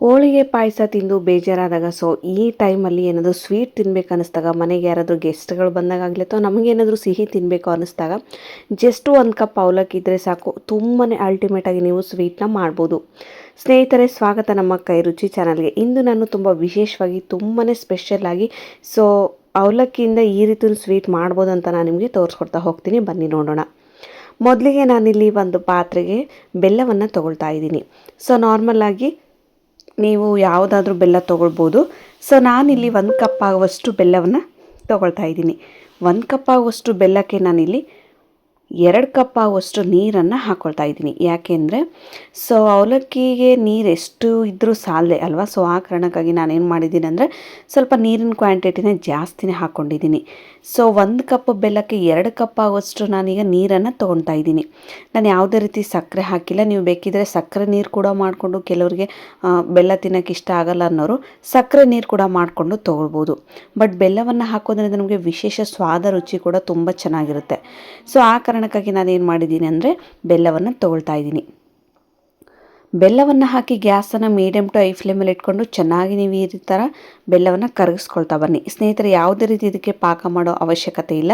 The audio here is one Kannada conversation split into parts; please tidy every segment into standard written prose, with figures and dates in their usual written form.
ಹೋಳಿಗೆ ಪಾಯಸ ತಿಂದು ಬೇಜಾರಾದಾಗ ಈ ಟೈಮಲ್ಲಿ ಏನಾದರೂ ಸ್ವೀಟ್ ತಿನ್ಬೇಕು ಅನ್ನಿಸ್ದಾಗ, ಮನೆಗೆ ಯಾರಾದರೂ ಗೆಸ್ಟ್ಗಳು ಬಂದಾಗಲಿ ಅಥವಾ ನಮಗೇನಾದರೂ ಸಿಹಿ ತಿನ್ನಬೇಕು ಅನ್ನಿಸ್ದಾಗ ಜಸ್ಟ್ ಒಂದು ಕಪ್ ಅವಲಕ್ಕಿ ಇದ್ದರೆ ಸಾಕು, ತುಂಬಾ ಅಲ್ಟಿಮೇಟಾಗಿ ನೀವು ಸ್ವೀಟ್ನ ಮಾಡ್ಬೋದು. ಸ್ನೇಹಿತರೆ, ಸ್ವಾಗತ ನಮ್ಮ ಕೈ ರುಚಿ ಚಾನಲ್ಗೆ. ಇಂದು ನಾನು ತುಂಬ ವಿಶೇಷವಾಗಿ ತುಂಬಾ ಸ್ಪೆಷಲಾಗಿ ಅವಲಕ್ಕಿಯಿಂದ ಈ ರೀತಿ ಸ್ವೀಟ್ ಮಾಡ್ಬೋದು ಅಂತ ನಾನು ನಿಮಗೆ ತೋರಿಸ್ಕೊಡ್ತಾ ಹೋಗ್ತೀನಿ. ಬನ್ನಿ ನೋಡೋಣ. ಮೊದಲಿಗೆ ನಾನಿಲ್ಲಿ ಒಂದು ಪಾತ್ರೆಗೆ ಬೆಲ್ಲವನ್ನು ತೊಗೊಳ್ತಾ ಇದ್ದೀನಿ. ನಾರ್ಮಲಾಗಿ ನೀವು ಯಾವುದಾದ್ರೂ ಬೆಲ್ಲ ತೊಗೊಳ್ಬೋದು. ನಾನಿಲ್ಲಿ 1 ಕಪ್ ಆಗುವಷ್ಟು ಬೆಲ್ಲವನ್ನು ತೊಗೊಳ್ತಾ ಇದ್ದೀನಿ. 1 ಕಪ್ ಆಗುವಷ್ಟು ಬೆಲ್ಲಕ್ಕೆ ನಾನಿಲ್ಲಿ 2 ಕಪ್ ಆಗುವಷ್ಟು ನೀರನ್ನು ಹಾಕ್ಕೊಳ್ತಾ ಇದ್ದೀನಿ. ಯಾಕೆಂದರೆ ಅವಲಕ್ಕಿಗೆ ನೀರು ಎಷ್ಟು ಇದ್ದರೂ ಸಾಲದೆ ಅಲ್ವಾ. ಆ ಕಾರಣಕ್ಕಾಗಿ ನಾನೇನು ಮಾಡಿದ್ದೀನಿ ಅಂದರೆ ಸ್ವಲ್ಪ ನೀರಿನ ಕ್ವಾಂಟಿಟಿನೇ ಜಾಸ್ತಿನೇ ಹಾಕ್ಕೊಂಡಿದ್ದೀನಿ. 1 ಕಪ್ ಬೆಲ್ಲಕ್ಕೆ 2 ಕಪ್ ಆಗುವಷ್ಟು ನಾನೀಗ ನೀರನ್ನು ತೊಗೊಳ್ತಾ ಇದ್ದೀನಿ. ನಾನು ಯಾವುದೇ ರೀತಿ ಸಕ್ಕರೆ ಹಾಕಿಲ್ಲ. ನೀವು ಬೇಕಿದ್ದರೆ ಸಕ್ಕರೆ ನೀರು ಕೂಡ ಮಾಡಿಕೊಂಡು, ಕೆಲವರಿಗೆ ಬೆಲ್ಲ ತಿನ್ನೋಕ್ಕೆ ಇಷ್ಟ ಆಗಲ್ಲ ಅನ್ನೋರು ಸಕ್ಕರೆ ನೀರು ಕೂಡ ಮಾಡಿಕೊಂಡು ತೊಗೊಳ್ಬೋದು. ಬಟ್ ಬೆಲ್ಲವನ್ನು ಹಾಕೋದ್ರಿಂದ ನಮಗೆ ವಿಶೇಷ ಸ್ವಾದ, ರುಚಿ ಕೂಡ ತುಂಬ ಚೆನ್ನಾಗಿರುತ್ತೆ. ಆ ಕಾರಣಕ್ಕಾಗಿ ನಾನೇನು ಮಾಡಿದ್ದೀನಿ ಅಂದರೆ ಬೆಲ್ಲವನ್ನು ತೊಗೊಳ್ತಾ ಇದ್ದೀನಿ. ಬೆಲ್ಲವನ್ನು ಹಾಕಿ ಗ್ಯಾಸನ್ನು ಮೀಡಿಯಮ್ ಟು ಹೈ ಫ್ಲೇಮಲ್ಲಿ ಇಟ್ಕೊಂಡು ಚೆನ್ನಾಗಿ ನೀವು ಈ ಥರ ಬೆಲ್ಲವನ್ನು ಕರಗಿಸ್ಕೊಳ್ತಾ ಬನ್ನಿ. ಸ್ನೇಹಿತರೆ, ಯಾವುದೇ ರೀತಿ ಇದಕ್ಕೆ ಪಾಕ ಮಾಡೋ ಅವಶ್ಯಕತೆ ಇಲ್ಲ.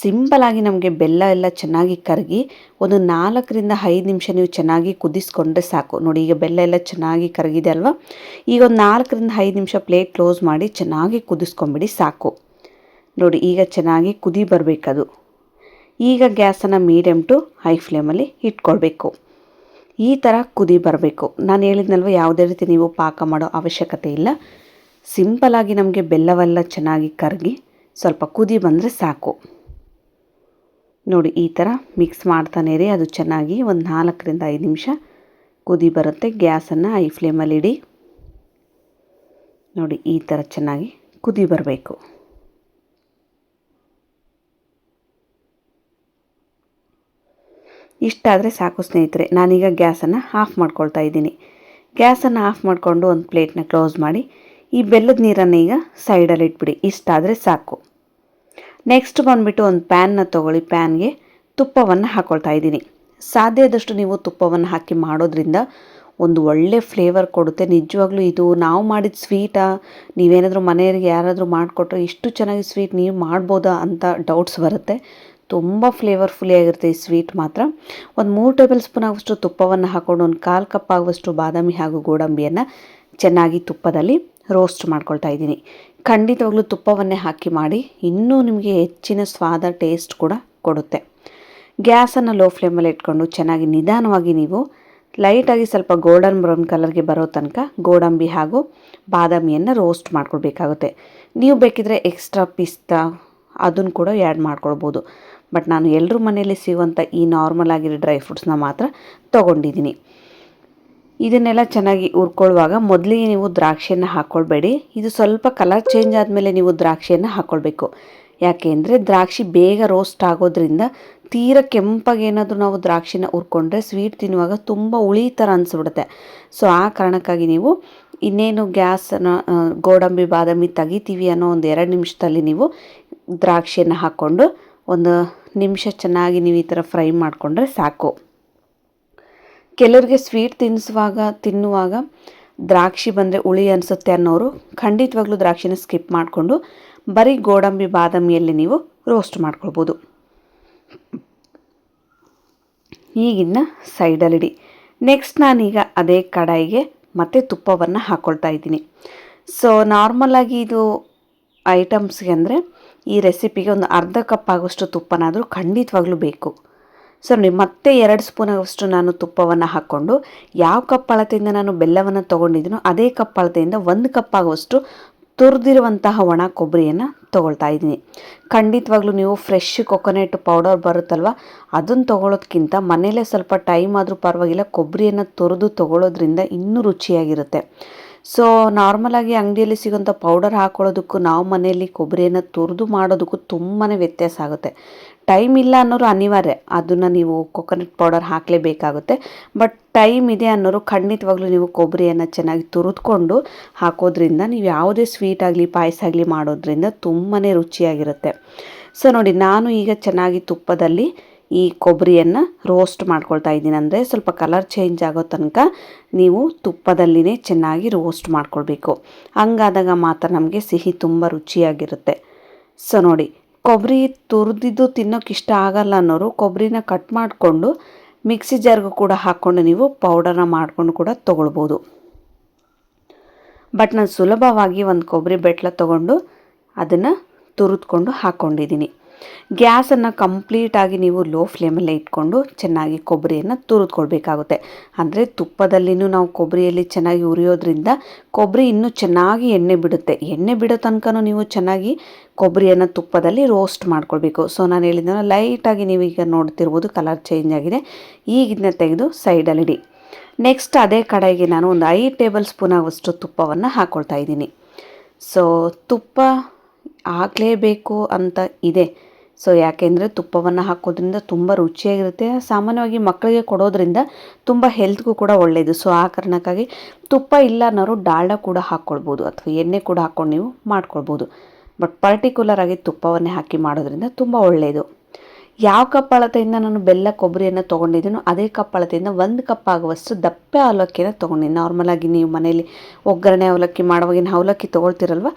ಸಿಂಪಲಾಗಿ ನಮಗೆ ಬೆಲ್ಲ ಎಲ್ಲ ಚೆನ್ನಾಗಿ ಕರಗಿ ಒಂದು 4ರಿಂದ 5 ನಿಮಿಷ ನೀವು ಚೆನ್ನಾಗಿ ಕುದಿಸ್ಕೊಂಡ್ರೆ ಸಾಕು. ನೋಡಿ, ಈಗ ಬೆಲ್ಲ ಎಲ್ಲ ಚೆನ್ನಾಗಿ ಕರಗಿದೆ ಅಲ್ವಾ. ಈಗ ಒಂದು 4ರಿಂದ 5 ನಿಮಿಷ ಪ್ಲೇಟ್ ಕ್ಲೋಸ್ ಮಾಡಿ ಚೆನ್ನಾಗಿ ಕುದಿಸ್ಕೊಂಬಿಡಿ ಸಾಕು. ನೋಡಿ, ಈಗ ಚೆನ್ನಾಗಿ ಕುದಿ ಬರಬೇಕದು. ಈಗ ಗ್ಯಾಸನ್ನು ಮೀಡಿಯಮ್ ಟು ಹೈ ಫ್ಲೇಮಲ್ಲಿ ಇಟ್ಕೊಳ್ಬೇಕು. ಈ ಥರ ಕುದಿ ಬರಬೇಕು. ನಾನು ಹೇಳಿದ್ನಲ್ವ, ಯಾವುದೇ ರೀತಿ ನೀವು ಪಾಕ ಮಾಡೋ ಅವಶ್ಯಕತೆ ಇಲ್ಲ. ಸಿಂಪಲಾಗಿ ನಮಗೆ ಬೆಲ್ಲವೆಲ್ಲ ಚೆನ್ನಾಗಿ ಕರಗಿ ಸ್ವಲ್ಪ ಕುದಿ ಬಂದರೆ ಸಾಕು. ನೋಡಿ, ಈ ಥರ ಮಿಕ್ಸ್ ಮಾಡ್ತಾನೆ ಇರಿ. ಅದು ಚೆನ್ನಾಗಿ ಒಂದು 4ರಿಂದ 5 ನಿಮಿಷ ಕುದಿ ಬರುತ್ತೆ. ಗ್ಯಾಸನ್ನು ಹೈ ಫ್ಲೇಮಲ್ಲಿ ಇಡಿ. ನೋಡಿ, ಈ ಥರ ಚೆನ್ನಾಗಿ ಕುದಿ ಬರಬೇಕು. ಇಷ್ಟಾದರೆ ಸಾಕು ಸ್ನೇಹಿತರೆ. ನಾನೀಗ ಗ್ಯಾಸನ್ನು ಆಫ್ ಮಾಡ್ಕೊಳ್ತಾ ಇದ್ದೀನಿ. ಗ್ಯಾಸನ್ನು ಆಫ್ ಮಾಡಿಕೊಂಡು ಒಂದು ಪ್ಲೇಟ್ನ ಕ್ಲೋಸ್ ಮಾಡಿ ಈ ಬೆಲ್ಲದ ನೀರನ್ನು ಈಗ ಸೈಡಲ್ಲಿ ಇಟ್ಬಿಡಿ. ಇಷ್ಟಾದರೆ ಸಾಕು. ನೆಕ್ಸ್ಟ್ ಬಂದುಬಿಟ್ಟು ಒಂದು ಪ್ಯಾನ್ನ ತೊಗೊಳ್ಳಿ. ಪ್ಯಾನ್ಗೆ ತುಪ್ಪವನ್ನು ಹಾಕ್ಕೊಳ್ತಾ ಇದ್ದೀನಿ. ಸಾಧ್ಯ ಆದಷ್ಟು ನೀವು ತುಪ್ಪವನ್ನು ಹಾಕಿ ಮಾಡೋದ್ರಿಂದ ಒಂದು ಒಳ್ಳೆ ಫ್ಲೇವರ್ ಕೊಡುತ್ತೆ. ನಿಜವಾಗ್ಲೂ ಇದು ನಾವು ಮಾಡಿದ ಸ್ವೀಟಾ, ನೀವೇನಾದರೂ ಮನೆಯವರಿಗೆ ಯಾರಾದರೂ ಮಾಡಿಕೊಟ್ರೆ ಇಷ್ಟು ಚೆನ್ನಾಗಿ ಸ್ವೀಟ್ ನೀವು ಮಾಡ್ಬೋದಾ ಅಂತ ಡೌಟ್ಸ್ ಬರುತ್ತೆ. ತುಂಬ ಫ್ಲೇವರ್ಫುಲ್ಲಿ ಆಗಿರುತ್ತೆ ಈ ಸ್ವೀಟ್ ಮಾತ್ರ. ಒಂದು 3 ಟೇಬಲ್ ಸ್ಪೂನ್ ಆಗುವಷ್ಟು ತುಪ್ಪವನ್ನು ಹಾಕ್ಕೊಂಡು ಒಂದು 1/4 ಕಪ್ ಆಗುವಷ್ಟು ಬಾದಾಮಿ ಹಾಗೂ ಗೋಡಂಬಿಯನ್ನು ಚೆನ್ನಾಗಿ ತುಪ್ಪದಲ್ಲಿ ರೋಸ್ಟ್ ಮಾಡ್ಕೊಳ್ತಾ ಇದ್ದೀನಿ. ಖಂಡಿತವಾಗ್ಲೂ ತುಪ್ಪವನ್ನೇ ಹಾಕಿ ಮಾಡಿ, ಇನ್ನೂ ನಿಮಗೆ ಹೆಚ್ಚಿನ ಸ್ವಾದ, ಟೇಸ್ಟ್ ಕೂಡ ಕೊಡುತ್ತೆ. ಗ್ಯಾಸನ್ನು ಲೋ ಫ್ಲೇಮಲ್ಲಿ ಇಟ್ಕೊಂಡು ಚೆನ್ನಾಗಿ ನಿಧಾನವಾಗಿ ನೀವು ಲೈಟಾಗಿ ಸ್ವಲ್ಪ ಗೋಲ್ಡನ್ ಬ್ರೌನ್ ಕಲರ್ಗೆ ಬರೋ ತನಕ ಗೋಡಂಬಿ ಹಾಗೂ ಬಾದಾಮಿಯನ್ನು ರೋಸ್ಟ್ ಮಾಡ್ಕೊಳ್ಬೇಕಾಗುತ್ತೆ. ನೀವು ಬೇಕಿದ್ರೆ ಎಕ್ಸ್ಟ್ರಾ ಪಿಸ್ತಾ ಅದನ್ನು ಕೂಡ ಆ್ಯಡ್ ಮಾಡ್ಕೊಳ್ಬೋದು. ಬಟ್ ನಾನು ಎಲ್ಲರೂ ಮನೆಯಲ್ಲಿ ಸಿಗುವಂಥ ಈ ನಾರ್ಮಲ್ ಆಗಿರೋ ಡ್ರೈ ಫ್ರೂಟ್ಸ್ನ ಮಾತ್ರ ತೊಗೊಂಡಿದ್ದೀನಿ. ಇದನ್ನೆಲ್ಲ ಚೆನ್ನಾಗಿ ಹುರ್ಕೊಳ್ಳುವಾಗ ಮೊದಲಿಗೆ ನೀವು ದ್ರಾಕ್ಷಿಯನ್ನು ಹಾಕ್ಕೊಳ್ಬೇಡಿ. ಇದು ಸ್ವಲ್ಪ ಕಲರ್ ಚೇಂಜ್ ಆದಮೇಲೆ ನೀವು ದ್ರಾಕ್ಷಿಯನ್ನು ಹಾಕ್ಕೊಳ್ಬೇಕು. ಯಾಕೆ ಅಂದರೆ ದ್ರಾಕ್ಷಿ ಬೇಗ ರೋಸ್ಟ್ ಆಗೋದ್ರಿಂದ ತೀರ ಕೆಂಪಾಗಿ ಏನಾದರೂ ನಾವು ದ್ರಾಕ್ಷಿನ ಹುರ್ಕೊಂಡ್ರೆ ಸ್ವೀಟ್ ತಿನ್ನುವಾಗ ತುಂಬ ಹುಳಿ ಥರ ಅನಿಸ್ಬಿಡುತ್ತೆ. ಆ ಕಾರಣಕ್ಕಾಗಿ ನೀವು ಇನ್ನೇನು ಗ್ಯಾಸನ್ನು ಗೋಡಂಬಿ ಬಾದಾಮಿ ತೆಗಿತೀವಿ ಅನ್ನೋ ಒಂದು 2 ನಿಮಿಷದಲ್ಲಿ ನೀವು ದ್ರಾಕ್ಷಿಯನ್ನು ಹಾಕ್ಕೊಂಡು ಒಂದು ನಿಮಿಷ ಚೆನ್ನಾಗಿ ನೀವು ಈ ಥರ ಫ್ರೈ ಮಾಡಿಕೊಂಡ್ರೆ ಸಾಕು. ಕೆಲವರಿಗೆ ಸ್ವೀಟ್ ತಿನ್ನುವಾಗ ದ್ರಾಕ್ಷಿ ಬಂದರೆ ಹುಳಿ ಅನಿಸುತ್ತೆ ಅನ್ನೋರು ಖಂಡಿತವಾಗ್ಲೂ ದ್ರಾಕ್ಷಿನ ಸ್ಕಿಪ್ ಮಾಡಿಕೊಂಡು ಬರೀ ಗೋಡಂಬಿ ಬಾದಾಮಿಯಲ್ಲಿ ನೀವು ರೋಸ್ಟ್ ಮಾಡ್ಕೊಳ್ಬೋದು. ಈಗಿನ್ನ ಸೈಡಲ್ಲಿಡಿ. ನೆಕ್ಸ್ಟ್ ನಾನೀಗ ಅದೇ ಕಡಾಯಿಗೆ ಮತ್ತೆ ತುಪ್ಪವನ್ನು ಹಾಕ್ಕೊಳ್ತಾ ಇದ್ದೀನಿ. ನಾರ್ಮಲಾಗಿ ಇದು ಐಟಮ್ಸ್ಗೆ ಅಂದರೆ ಈ ರೆಸಿಪಿಗೆ ಒಂದು 1/2 ಕಪ್ ಆಗುವಷ್ಟು ತುಪ್ಪನಾದರೂ ಖಂಡಿತವಾಗ್ಲೂ ಬೇಕು. ಮತ್ತೆ 2 ಸ್ಪೂನ್ ಆಗುವಷ್ಟು ನಾನು ತುಪ್ಪವನ್ನು ಹಾಕ್ಕೊಂಡು ಯಾವ ಕಪ್ ಅಳತೆಯಿಂದ ನಾನು ಬೆಲ್ಲವನ್ನು ತೊಗೊಂಡಿದ್ದೀನೋ ಅದೇ ಕಪ್ ಅಳತೆಯಿಂದ 1 ಕಪ್ ಆಗುವಷ್ಟು ತುರಿದಿರುವಂತಹ ಒಣ ಕೊಬ್ಬರಿಯನ್ನು ತೊಗೊಳ್ತಾ ಇದ್ದೀನಿ. ಖಂಡಿತವಾಗ್ಲೂ ನೀವು ಫ್ರೆಶ್ ಕೊಕೊನೆಟ್ ಪೌಡರ್ ಬರುತ್ತಲ್ವ, ಅದನ್ನು ತೊಗೊಳೋದ್ಕಿಂತ ಮನೆಯಲ್ಲೇ ಸ್ವಲ್ಪ ಟೈಮ್ ಆದರೂ ಪರವಾಗಿಲ್ಲ ಕೊಬ್ಬರಿಯನ್ನು ತುರಿದು ತೊಗೊಳೋದ್ರಿಂದ ಇನ್ನೂ ರುಚಿಯಾಗಿರುತ್ತೆ. ನಾರ್ಮಲಾಗಿ ಅಂಗಡಿಯಲ್ಲಿ ಸಿಗೋಂಥ ಪೌಡರ್ ಹಾಕ್ಕೊಳ್ಳೋದಕ್ಕೂ ನಾವು ಮನೆಯಲ್ಲಿ ಕೊಬ್ಬರಿಯನ್ನು ತುರಿದು ಮಾಡೋದಕ್ಕೂ ತುಂಬಾ ವ್ಯತ್ಯಾಸ ಆಗುತ್ತೆ. ಟೈಮ್ ಇಲ್ಲ ಅನ್ನೋರು ಅನಿವಾರ್ಯ, ಅದನ್ನು ನೀವು ಕೊಕೊನಟ್ ಪೌಡರ್ ಹಾಕಲೇಬೇಕಾಗುತ್ತೆ. ಬಟ್ ಟೈಮ್ ಇದೆ ಅನ್ನೋರು ಖಂಡಿತವಾಗ್ಲೂ ನೀವು ಕೊಬ್ಬರಿಯನ್ನು ಚೆನ್ನಾಗಿ ತುರಿದುಕೊಂಡು ಹಾಕೋದ್ರಿಂದ ನೀವು ಯಾವುದೇ ಸ್ವೀಟ್ ಆಗಲಿ ಪಾಯಸ ಆಗಲಿ ಮಾಡೋದ್ರಿಂದ ತುಂಬಾ ರುಚಿಯಾಗಿರುತ್ತೆ. ನೋಡಿ, ನಾನು ಈಗ ಚೆನ್ನಾಗಿ ತುಪ್ಪದಲ್ಲಿ ಈ ಕೊಬ್ಬರಿಯನ್ನು ರೋಸ್ಟ್ ಮಾಡ್ಕೊಳ್ತಾ ಇದ್ದೀನಿ. ಅಂದರೆ ಸ್ವಲ್ಪ ಕಲರ್ ಚೇಂಜ್ ಆಗೋ ತನಕ ನೀವು ತುಪ್ಪದಲ್ಲಿನೇ ಚೆನ್ನಾಗಿ ರೋಸ್ಟ್ ಮಾಡ್ಕೊಳ್ಬೇಕು. ಹಂಗಾದಾಗ ಮಾತ್ರ ನಮಗೆ ಸಿಹಿ ತುಂಬ ರುಚಿಯಾಗಿರುತ್ತೆ. ಸೊ ನೋಡಿ, ಕೊಬ್ಬರಿ ತುರಿದಿದ್ದು ತಿನ್ನೋಕೆ ಇಷ್ಟ ಆಗಲ್ಲ ಅನ್ನೋರು ಕೊಬ್ಬರಿನ ಕಟ್ ಮಾಡಿಕೊಂಡು ಮಿಕ್ಸಿ ಜಾರ್ಗೂ ಕೂಡ ಹಾಕ್ಕೊಂಡು ನೀವು ಪೌಡರ್ನ ಮಾಡ್ಕೊಂಡು ಕೂಡ ತೊಗೊಳ್ಬೋದು. ಬಟ್ ನಾನು ಸುಲಭವಾಗಿ ಒಂದು ಕೊಬ್ಬರಿ ಬೆಟ್ಲ ತೊಗೊಂಡು ಅದನ್ನು ತುರಿದ್ಕೊಂಡು ಹಾಕ್ಕೊಂಡಿದ್ದೀನಿ. ಗ್ಯಾಸನ್ನು ಕಂಪ್ಲೀಟಾಗಿ ನೀವು ಲೋ ಫ್ಲೇಮಲ್ಲೇ ಇಟ್ಕೊಂಡು ಚೆನ್ನಾಗಿ ಕೊಬ್ಬರಿಯನ್ನು ತುರಿದ್ಕೊಳ್ಬೇಕಾಗುತ್ತೆ. ಅಂದರೆ ತುಪ್ಪದಲ್ಲಿನೂ ನಾವು ಕೊಬ್ಬರಿಯಲ್ಲಿ ಚೆನ್ನಾಗಿ ಉರಿಯೋದ್ರಿಂದ ಕೊಬ್ಬರಿ ಇನ್ನೂ ಚೆನ್ನಾಗಿ ಎಣ್ಣೆ ಬಿಡುತ್ತೆ. ಎಣ್ಣೆ ಬಿಡೋ ತನಕನೂ ನೀವು ಚೆನ್ನಾಗಿ ಕೊಬ್ಬರಿಯನ್ನು ತುಪ್ಪದಲ್ಲಿ ರೋಸ್ಟ್ ಮಾಡ್ಕೊಳ್ಬೇಕು. ಸೊ ನಾನು ಹೇಳಿದ್ದನ್ನು ಲೈಟಾಗಿ ನೀವು ಈಗ ನೋಡ್ತಿರ್ಬೋದು ಕಲರ್ ಚೇಂಜ್ ಆಗಿದೆ. ಈಗ ಇದನ್ನ ತೆಗೆದು ಸೈಡಲ್ಲಿಡಿ. ನೆಕ್ಸ್ಟ್ ಅದೇ ಕಡೆಗೆ ನಾನು ಒಂದು 5 ಟೇಬಲ್ ಸ್ಪೂನ್ ಆಗುವಷ್ಟು ತುಪ್ಪವನ್ನು ಹಾಕ್ಕೊಳ್ತಾ ಇದ್ದೀನಿ. ಸೊ ತುಪ್ಪ ಹಾಕಲೇಬೇಕು ಅಂತ ಇದೆ. ಸೊ ಯಾಕೆಂದರೆ ತುಪ್ಪವನ್ನು ಹಾಕೋದ್ರಿಂದ ತುಂಬ ರುಚಿಯಾಗಿರುತ್ತೆ. ಸಾಮಾನ್ಯವಾಗಿ ಮಕ್ಕಳಿಗೆ ಕೊಡೋದ್ರಿಂದ ತುಂಬ ಹೆಲ್ತ್ಗೂ ಕೂಡ ಒಳ್ಳೆಯದು. ಸೊ ಆ ಕಾರಣಕ್ಕಾಗಿ ತುಪ್ಪ ಇಲ್ಲ ಅನ್ನೋರು ಡಾಲ್ಡ ಕೂಡ ಹಾಕ್ಕೊಳ್ಬೋದು ಅಥವಾ ಎಣ್ಣೆ ಕೂಡ ಹಾಕ್ಕೊಂಡು ನೀವು ಮಾಡ್ಕೊಳ್ಬೋದು. ಬಟ್ ಪರ್ಟಿಕ್ಯುಲರ್ ಆಗಿ ತುಪ್ಪವನ್ನೇ ಹಾಕಿ ಮಾಡೋದ್ರಿಂದ ತುಂಬ ಒಳ್ಳೆಯದು. ಯಾವ ಕಪ್ ಅಳತೆಯಿಂದ ನಾನು ಬೆಲ್ಲ ಕೊಬ್ಬರಿಯನ್ನು ತೊಗೊಂಡಿದ್ದೀನೋ ಅದೇ ಕಪ್ ಅಳತೆಯಿಂದ 1 ಕಪ್ ಆಗುವಷ್ಟು ದಪ್ಪ ಅವಲಕ್ಕಿನ ತೊಗೊಂಡಿದ್ದೀನಿ. ನಾರ್ಮಲಾಗಿ ನೀವು ಮನೇಲಿ ಒಗ್ಗರಣೆ ಅವಲಕ್ಕಿ ಮಾಡುವಾಗಿನ ಅವಲಕ್ಕಿ ತೊಗೊಳ್ತಿರಲ್ವ,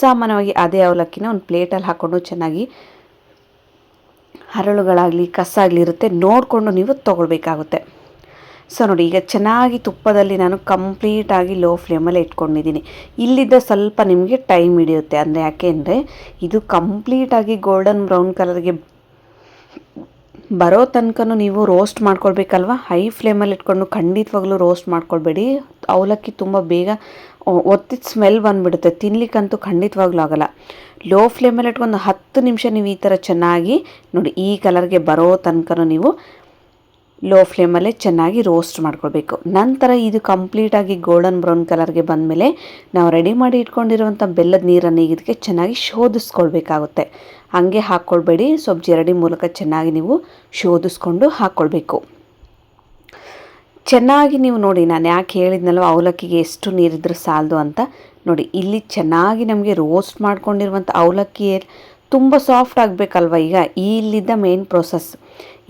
ಸಾಮಾನ್ಯವಾಗಿ ಅದೇ ಅವಲಕ್ಕಿನ ಒಂದು ಪ್ಲೇಟಲ್ಲಿ ಹಾಕ್ಕೊಂಡು ಚೆನ್ನಾಗಿ ಹರಳುಗಳಾಗಲಿ ಕಸ ಆಗಲಿ ಇರುತ್ತೆ ನೋಡಿಕೊಂಡು ನೀವು ತೊಗೊಳ್ಬೇಕಾಗುತ್ತೆ. ಸೊ ನೋಡಿ, ಈಗ ಚೆನ್ನಾಗಿ ತುಪ್ಪದಲ್ಲಿ ನಾನು ಕಂಪ್ಲೀಟಾಗಿ ಲೋ ಫ್ಲೇಮಲ್ಲಿ ಇಟ್ಕೊಂಡಿದ್ದೀನಿ. ಇಲ್ಲಿದ್ದ ಸ್ವಲ್ಪ ನಿಮಗೆ ಟೈಮ್ ಹಿಡಿಯುತ್ತೆ. ಅಂದರೆ ಯಾಕೆ ಅಂದರೆ ಇದು ಕಂಪ್ಲೀಟಾಗಿ ಗೋಲ್ಡನ್ ಬ್ರೌನ್ ಕಲರ್ಗೆ ಬರೋ ತನಕನೂ ನೀವು ರೋಸ್ಟ್ ಮಾಡ್ಕೊಳ್ಬೇಕಲ್ವ. ಹೈ ಫ್ಲೇಮಲ್ಲಿ ಇಟ್ಕೊಂಡು ಖಂಡಿತವಾಗ್ಲೂ ರೋಸ್ಟ್ ಮಾಡ್ಕೊಳ್ಬೇಡಿ. ಅವಲಕ್ಕಿ ತುಂಬ ಬೇಗ ಒತ್ತಿದ ಸ್ಮೆಲ್ ಬಂದುಬಿಡುತ್ತೆ. ತಿನ್ನಲಿಕ್ಕಂತೂ ಖಂಡಿತವಾಗ್ಲೂ ಆಗೋಲ್ಲ. ಲೋ ಫ್ಲೇಮಲ್ಲಿ ಇಟ್ಕೊಂಡು 10 ನಿಮಿಷ ನೀವು ಈ ಥರ ಚೆನ್ನಾಗಿ ನೋಡಿ ಈ ಕಲರ್ಗೆ ಬರೋ ತನಕನೂ ನೀವು ಲೋ ಫ್ಲೇಮಲ್ಲೇ ಚೆನ್ನಾಗಿ ರೋಸ್ಟ್ ಮಾಡ್ಕೊಳ್ಬೇಕು. ನಂತರ ಇದು ಕಂಪ್ಲೀಟಾಗಿ ಗೋಲ್ಡನ್ ಬ್ರೌನ್ ಕಲರ್ಗೆ ಬಂದಮೇಲೆ ನಾವು ರೆಡಿ ಮಾಡಿ ಇಟ್ಕೊಂಡಿರುವಂಥ ಬೆಲ್ಲದ ನೀರನ್ನು ಇದಕ್ಕೆ ಚೆನ್ನಾಗಿ ಶೋಧಿಸ್ಕೊಳ್ಬೇಕಾಗುತ್ತೆ. ಹಾಗೆ ಹಾಕ್ಕೊಳ್ಬೇಡಿ, ಸ್ವಲ್ಪ ಜರಡಿ ಮೂಲಕ ಚೆನ್ನಾಗಿ ನೀವು ಶೋಧಿಸ್ಕೊಂಡು ಹಾಕ್ಕೊಳ್ಬೇಕು. ಚೆನ್ನಾಗಿ ನೀವು ನೋಡಿ, ನಾನು ಯಾಕೆ ಹೇಳಿದ್ನಲ್ವ ಅವಲಕ್ಕಿಗೆ ಎಷ್ಟು ನೀರಿದ್ರೆ ಸಾಲದು ಅಂತ. ನೋಡಿ, ಇಲ್ಲಿ ಚೆನ್ನಾಗಿ ನಮಗೆ ರೋಸ್ಟ್ ಮಾಡ್ಕೊಂಡಿರುವಂಥ ಅವಲಕ್ಕಿ ತುಂಬ ಸಾಫ್ಟ್ ಆಗಬೇಕಲ್ವ. ಈಗ ಇಲ್ಲಿದ್ದ ಮೇನ್ ಪ್ರೋಸೆಸ್.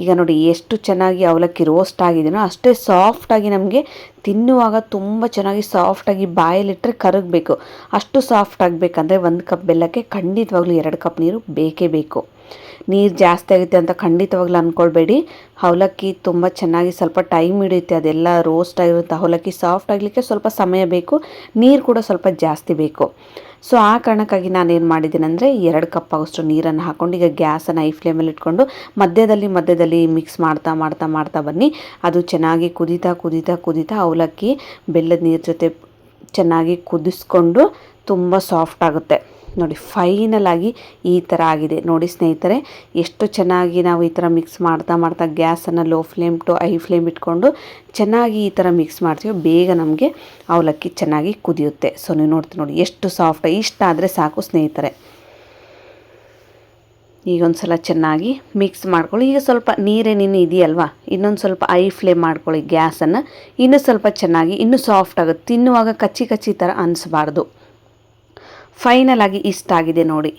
ಈಗ ನೋಡಿ ಎಷ್ಟು ಚೆನ್ನಾಗಿ ಅವಲಕ್ಕಿ ರೋಸ್ಟ್ ಆಗಿದೆಯೋ ಅಷ್ಟೇ ಸಾಫ್ಟಾಗಿ ನಮಗೆ ತಿನ್ನುವಾಗ ತುಂಬ ಚೆನ್ನಾಗಿ ಸಾಫ್ಟಾಗಿ ಬಾಯಲ್ಲಿಟ್ಟರೆ ಕರಗಬೇಕು. ಅಷ್ಟು ಸಾಫ್ಟ್ ಆಗಬೇಕಂದ್ರೆ 1 ಕಪ್ ಬೆಲ್ಲಕ್ಕೆ ಖಂಡಿತವಾಗ್ಲೂ 2 ಕಪ್ ನೀರು ಬೇಕೇ ಬೇಕು. ನೀರು ಜಾಸ್ತಿ ಆಗುತ್ತೆ ಅಂತ ಖಂಡಿತವಾಗ್ಲೂ ಅಂದ್ಕೊಳ್ಬೇಡಿ. ಅವಲಕ್ಕಿ ತುಂಬ ಚೆನ್ನಾಗಿ ಸ್ವಲ್ಪ ಟೈಮ್ ಹಿಡಿಯುತ್ತೆ. ಅದೆಲ್ಲ ರೋಸ್ಟ್ ಆಗಿರುತ್ತೆ. ಅವಲಕ್ಕಿ ಸಾಫ್ಟ್ ಆಗಲಿಕ್ಕೆ ಸ್ವಲ್ಪ ಸಮಯ ಬೇಕು. ನೀರು ಕೂಡ ಸ್ವಲ್ಪ ಜಾಸ್ತಿ ಬೇಕು. ಸೊ ಆ ಕಾರಣಕ್ಕಾಗಿ ನಾನೇನು ಮಾಡಿದ್ದೀನಿ ಅಂದರೆ 2 ಕಪ್ ಆಗೋಷ್ಟು ನೀರನ್ನು ಹಾಕ್ಕೊಂಡು ಈಗ ಗ್ಯಾಸನ್ನು ಹೈ ಫ್ಲೇಮಲ್ಲಿ ಇಟ್ಕೊಂಡು ಮಧ್ಯದಲ್ಲಿ ಮಿಕ್ಸ್ ಮಾಡ್ತಾ ಬನ್ನಿ. ಅದು ಚೆನ್ನಾಗಿ ಕುದೀತಾ ಅವಲಕ್ಕಿ ಬೆಲ್ಲದ ನೀರು ಜೊತೆ ಚೆನ್ನಾಗಿ ಕುದಿಸ್ಕೊಂಡು ತುಂಬ ಸಾಫ್ಟ್ ಆಗುತ್ತೆ. ನೋಡಿ, ಫೈನಲ್ ಆಗಿ ಈ ಥರ ಆಗಿದೆ. ನೋಡಿ ಸ್ನೇಹಿತರೆ, ಎಷ್ಟು ಚೆನ್ನಾಗಿ ನಾವು ಈ ಥರ ಮಿಕ್ಸ್ ಮಾಡ್ತಾ ಗ್ಯಾಸನ್ನು low flame to high flame ಇಟ್ಕೊಂಡು ಚೆನ್ನಾಗಿ ಈ ಥರ ಮಿಕ್ಸ್ ಮಾಡ್ತೀವಿ. ಬೇಗ ನಮಗೆ ಅವಲಕ್ಕಿ ಚೆನ್ನಾಗಿ ಕುದಿಯುತ್ತೆ. ಸೊ ನೀವು ನೋಡ್ತೀವಿ ನೋಡಿ ಎಷ್ಟು ಸಾಫ್ಟ್. ಇಷ್ಟ ಆದರೆ ಸಾಕು ಸ್ನೇಹಿತರೆ. ಈಗ ಒಂದು ಸಲ ಚೆನ್ನಾಗಿ ಮಿಕ್ಸ್ ಮಾಡ್ಕೊಳ್ಳಿ. ಈಗ ಸ್ವಲ್ಪ ನೀರೇನಿನ್ನು ಇದೆಯಲ್ವಾ, ಇನ್ನೊಂದು ಸ್ವಲ್ಪ ಹೈ ಫ್ಲೇಮ್ ಮಾಡ್ಕೊಳ್ಳಿ ಗ್ಯಾಸನ್ನು. ಇನ್ನೂ ಸ್ವಲ್ಪ ಚೆನ್ನಾಗಿ ಇನ್ನೂ ಸಾಫ್ಟ್ ಆಗುತ್ತೆ. ತಿನ್ನುವಾಗ ಕಚ್ಚಿ ಥರ ಅನಿಸ್ಬಾರ್ದು. ಫೈನಲ್ ಆಗಿ ಇಷ್ಟ ಆಗಿದೆ ನೋಡಿ.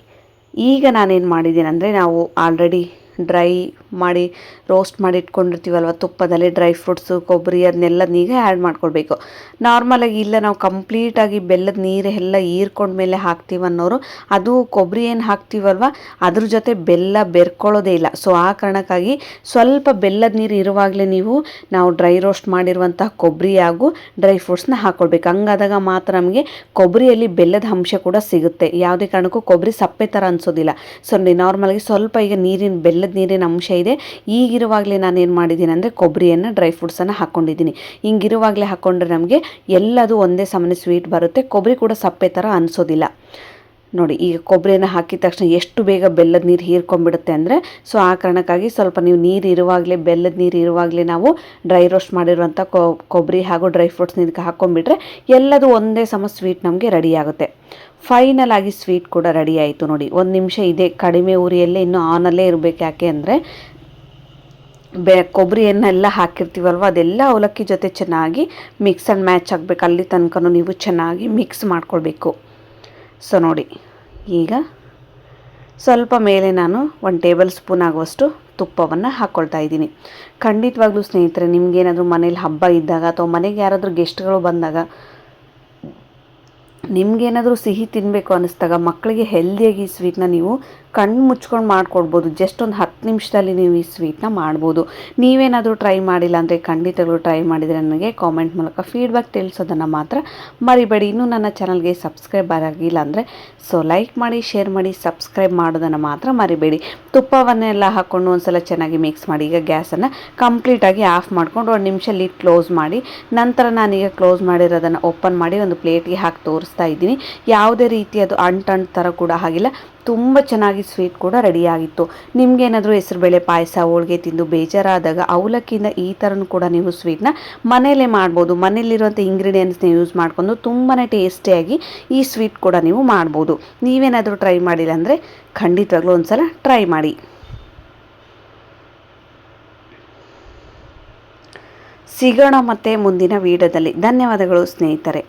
ಈಗ ನಾನೇನು ಮಾಡಿದ್ದೀನಿ ಅಂದರೆ, ನಾವು ಆಲ್ರೆಡಿ ಡ್ರೈ ಮಾಡಿ ರೋಸ್ಟ್ ಮಾಡಿ ಇಟ್ಕೊಂಡಿರ್ತೀವಲ್ವ ತುಪ್ಪದಲ್ಲಿ ಡ್ರೈ ಫ್ರೂಟ್ಸು ಕೊಬ್ಬರಿ ಅದನ್ನೆಲ್ಲ ಈಗ ಆ್ಯಡ್ ಮಾಡ್ಕೊಳ್ಬೇಕು. ನಾರ್ಮಲಾಗಿ ಇಲ್ಲ ನಾವು ಕಂಪ್ಲೀಟಾಗಿ ಬೆಲ್ಲದ ನೀರು ಎಲ್ಲ ಹೀರ್ಕೊಂಡ್ಮೇಲೆ ಹಾಕ್ತೀವಿ ಅನ್ನೋರು ಅದು ಕೊಬ್ಬರಿ ಏನು ಹಾಕ್ತೀವಲ್ವ ಅದ್ರ ಜೊತೆ ಬೆಲ್ಲ ಬೆರ್ಕೊಳ್ಳೋದೇ ಇಲ್ಲ. ಸೊ ಆ ಕಾರಣಕ್ಕಾಗಿ ಸ್ವಲ್ಪ ಬೆಲ್ಲದ ನೀರು ಇರುವಾಗಲೇ ನಾವು ಡ್ರೈ ರೋಸ್ಟ್ ಮಾಡಿರುವಂಥ ಕೊಬ್ಬರಿ ಹಾಗೂ ಡ್ರೈ ಫ್ರೂಟ್ಸ್ನ ಹಾಕ್ಕೊಳ್ಬೇಕು. ಹಂಗಾದಾಗ ಮಾತ್ರ ನಮಗೆ ಕೊಬ್ಬರಿಯಲ್ಲಿ ಬೆಲ್ಲದ ಅಂಶ ಕೂಡ ಸಿಗುತ್ತೆ. ಯಾವುದೇ ಕಾರಣಕ್ಕೂ ಕೊಬ್ಬರಿ ಸಪ್ಪೆ ಥರ ಅನಿಸೋದಿಲ್ಲ. ಸೊ ನಾರ್ಮಲಾಗಿ ಸ್ವಲ್ಪ ಈಗ ಬೆಲ್ಲದ ನೀರಿನ ಅಂಶ ಇದೆ. ಈಗಿರುವಾಗಲೇ ನಾನೇನು ಮಾಡಿದ್ದೀನಿ ಅಂದರೆ ಕೊಬ್ಬರಿಯನ್ನು ಡ್ರೈ ಫ್ರೂಟ್ಸನ್ನು ಹಾಕ್ಕೊಂಡಿದ್ದೀನಿ. ಹಿಂಗಿರುವಾಗಲೇ ಹಾಕ್ಕೊಂಡ್ರೆ ನಮಗೆ ಎಲ್ಲದು ಒಂದೇ ಸಮನೆ ಸ್ವೀಟ್ ಬರುತ್ತೆ. ಕೊಬ್ಬರಿ ಕೂಡ ಸಪ್ಪೆ ಥರ ಅನಿಸೋದಿಲ್ಲ. ನೋಡಿ, ಈಗ ಕೊಬ್ಬರಿಯನ್ನು ಹಾಕಿದ ತಕ್ಷಣ ಎಷ್ಟು ಬೇಗ ಬೆಲ್ಲದ ನೀರು ಹೀರ್ಕೊಂಡ್ಬಿಡುತ್ತೆ ಅಂದರೆ, ಸೊ ಆ ಕಾರಣಕ್ಕಾಗಿ ಸ್ವಲ್ಪ ನೀವು ಬೆಲ್ಲದ ನೀರು ಇರುವಾಗಲೇ ನಾವು ಡ್ರೈ ರೋಸ್ಟ್ ಮಾಡಿರುವಂಥ ಕೊಬ್ಬರಿ ಹಾಗೂ ಡ್ರೈ ಫ್ರೂಟ್ಸ್ನ ಇದಕ್ಕೆ ಹಾಕ್ಕೊಂಡ್ಬಿಟ್ರೆ ಎಲ್ಲದು ಒಂದೇ ಸಮ ಸ್ವೀಟ್ ನಮಗೆ ರೆಡಿ ಆಗುತ್ತೆ. ಫೈನಲ್ ಆಗಿ ಸ್ವೀಟ್ ಕೂಡ ರೆಡಿ ಆಯಿತು ನೋಡಿ. 1 ನಿಮಿಷ ಇದೆ ಕಡಿಮೆ ಉರಿಯಲ್ಲೇ ಇನ್ನೂ ಆನಲ್ಲೇ ಇರಬೇಕು. ಯಾಕೆ ಅಂದರೆ ಕೊಬ್ಬರಿಯನ್ನೆಲ್ಲ ಹಾಕಿರ್ತೀವಲ್ವ ಅದೆಲ್ಲ ಅವಲಕ್ಕಿ ಜೊತೆ ಚೆನ್ನಾಗಿ ಮಿಕ್ಸ್ ಆ್ಯಂಡ್ ಮ್ಯಾಚ್ ಆಗಬೇಕು. ಅಲ್ಲಿ ತನಕ ನೀವು ಚೆನ್ನಾಗಿ ಮಿಕ್ಸ್ ಮಾಡ್ಕೊಳ್ಬೇಕು. ಸೊ ನೋಡಿ, ಈಗ ಸ್ವಲ್ಪ ಮೇಲೆ ನಾನು 1 ಟೇಬಲ್ ಸ್ಪೂನ್ ಆಗುವಷ್ಟು ತುಪ್ಪವನ್ನು ಹಾಕ್ಕೊಳ್ತಾ ಇದ್ದೀನಿ. ಖಂಡಿತವಾಗ್ಲೂ ಸ್ನೇಹಿತರೆ, ನಿಮಗೇನಾದರೂ ಮನೇಲಿ ಹಬ್ಬ ಇದ್ದಾಗ ಅಥವಾ ಮನೆಗೆ ಯಾರಾದರೂ ಗೆಸ್ಟ್ಗಳು ಬಂದಾಗ, ನಿಮಗೇನಾದರೂ ಸಿಹಿ ತಿನ್ನಬೇಕು ಅನ್ನಿಸ್ದಾಗ ಮಕ್ಕಳಿಗೆ ಹೆಲ್ದಿಯಾಗಿ ಈ ಸ್ವೀಟ್ನ ನೀವು ಕಣ್ಣು ಮುಚ್ಕೊಂಡು ಮಾಡಿಕೊಡ್ಬೋದು. ಜಸ್ಟ್ ಒಂದು 10 ನಿಮಿಷದಲ್ಲಿ ನೀವು ಈ ಸ್ವೀಟ್ನ ಮಾಡ್ಬೋದು. ನೀವೇನಾದರೂ ಟ್ರೈ ಮಾಡಿಲ್ಲ ಅಂದರೆ ಖಂಡಿತಗಳು ಟ್ರೈ ಮಾಡಿದರೆ ನನಗೆ ಕಾಮೆಂಟ್ ಮೂಲಕ ಫೀಡ್ಬ್ಯಾಕ್ ತಿಳಿಸೋದನ್ನು ಮಾತ್ರ ಮರಿಬೇಡಿ. ಇನ್ನೂ ನನ್ನ ಚಾನಲ್ಗೆ ಸಬ್ಸ್ಕ್ರೈಬ್ ಆಗಿಲ್ಲ ಅಂದರೆ ಲೈಕ್ ಮಾಡಿ, ಶೇರ್ ಮಾಡಿ, ಸಬ್ಸ್ಕ್ರೈಬ್ ಮಾಡೋದನ್ನು ಮಾತ್ರ ಮರಿಬೇಡಿ. ತುಪ್ಪವನ್ನೆಲ್ಲ ಹಾಕ್ಕೊಂಡು ಒಂದು ಸಲ ಚೆನ್ನಾಗಿ ಮಿಕ್ಸ್ ಮಾಡಿ. ಈಗ ಗ್ಯಾಸನ್ನು ಕಂಪ್ಲೀಟಾಗಿ ಆಫ್ ಮಾಡಿಕೊಂಡು 1 ನಿಮಿಷ ಲಿಡ್ ಕ್ಲೋಸ್ ಮಾಡಿ, ನಂತರ ನಾನೀಗ ಕ್ಲೋಸ್ ಮಾಡಿರೋದನ್ನು ಓಪನ್ ಮಾಡಿ ಒಂದು ಪ್ಲೇಟ್ಗೆ ಹಾಕಿ ತೋರಿಸ್ತಾ ಇದ್ದೀನಿ. ಯಾವುದೇ ರೀತಿ ಅದು ಅಂಟು ಥರ ಕೂಡ ಆಗಿಲ್ಲ. ತುಂಬ ಚೆನ್ನಾಗಿ ಸ್ವೀಟ್ ಕೂಡ ರೆಡಿಯಾಗಿತ್ತು. ನಿಮಗೇನಾದರೂ ಹೆಸರುಬೇಳೆ ಪಾಯಸ, ಹೋಳಿಗೆ ತಿಂದು ಬೇಜಾರಾದಾಗ ಅವಲಕ್ಕಿಯಿಂದ ಈ ಥರನೂ ಕೂಡ ನೀವು ಸ್ವೀಟ್ನ ಮನೆಯಲ್ಲೇ ಮಾಡ್ಬೋದು. ಮನೆಯಲ್ಲಿರುವಂಥ ಇಂಗ್ರೀಡಿಯೆಂಟ್ಸ್ನ ಯೂಸ್ ಮಾಡ್ಕೊಂಡು ತುಂಬಾ ಟೇಸ್ಟಿಯಾಗಿ ಈ ಸ್ವೀಟ್ ಕೂಡ ನೀವು ಮಾಡ್ಬೋದು. ನೀವೇನಾದರೂ ಟ್ರೈ ಮಾಡಿಲ್ಲ ಅಂದರೆ ಖಂಡಿತವಾಗ್ಲೂ ಒಂದು ಸಲ ಟ್ರೈ ಮಾಡಿ. ಸಿಗೋಣ ಮತ್ತೆ ಮುಂದಿನ ವಿಡಿಯೋದಲ್ಲಿ. ಧನ್ಯವಾದಗಳು ಸ್ನೇಹಿತರೆ.